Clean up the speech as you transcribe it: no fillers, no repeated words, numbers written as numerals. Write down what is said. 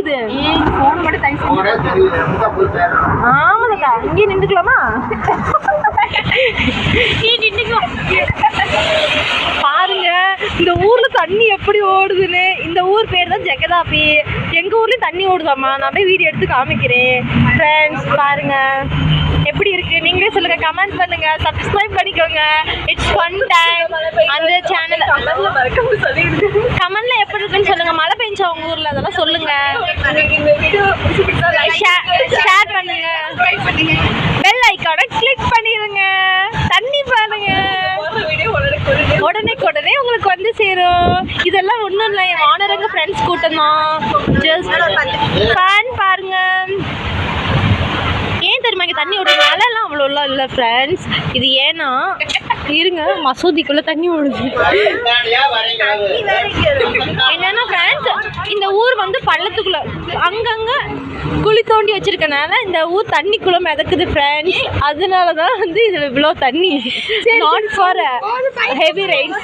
இது ஆமா தாத்தா இங்கே நின்றுக்கலாமா பாருங்க இந்த ஊர்ல தண்ணி எப்படி ஓடுதுன்னு. இந்த ஊர் பேர் தான் ஜெகதாபி. எங்க ஊர்லயும் தண்ணி ஓடுதாம்மா. நான் போய் வீடியோ எடுத்து காமிக்கிறேன். ஃப்ரெண்ட்ஸ் பாருங்க எப்படி இருக்கு நீங்களே சொல்லுங்க, கமெண்ட் பண்ணுங்க, சப்ஸ்கிரைப் பண்ணிக்கோங்க. It's fun time. அந்த சேனல் கமெண்ட்ல எப்படி இருக்குன்னு சொல்லுங்க. மழை பெஞ்சா உங்க ஊர்ல அதெல்லாம் சொல்லுங்க. ஷேர் பண்ணுங்க, பெல் ஐகானை கிளிக் பண்ணிடுங்க. தண்ணி பாருங்க உடனே உங்களுக்கு வந்து சேரும். இதெல்லாம் ஒன்றும் இல்லை, என் வானரங்க ஃப்ரெண்ட்ஸ் கூட்டம் தான். ஜஸ்ட் ஃபன் பாருங்க. ஏன் தெரியுமா இங்கே தண்ணி ஓடுது? மழைலாம் அவ்வளோலாம் இல்லை ஃப்ரெண்ட்ஸ். இது ஏன்னா இருங்க மசூதிக்குள்ளே தண்ணி ஓடுது. என்னன்னா ஃப்ரெண்ட்ஸ் இந்த ஊர் வந்து பள்ளத்துக்குள்ள அங்கங்கே குழி தோண்டி வச்சிருக்கனால இந்த ஊர் தண்ணிக்குள்ளே மிதக்குது ஃப்ரெண்ட்ஸ். அதனால தான் வந்து இதில் இவ்வளோ தண்ணி. Not for heavy rain.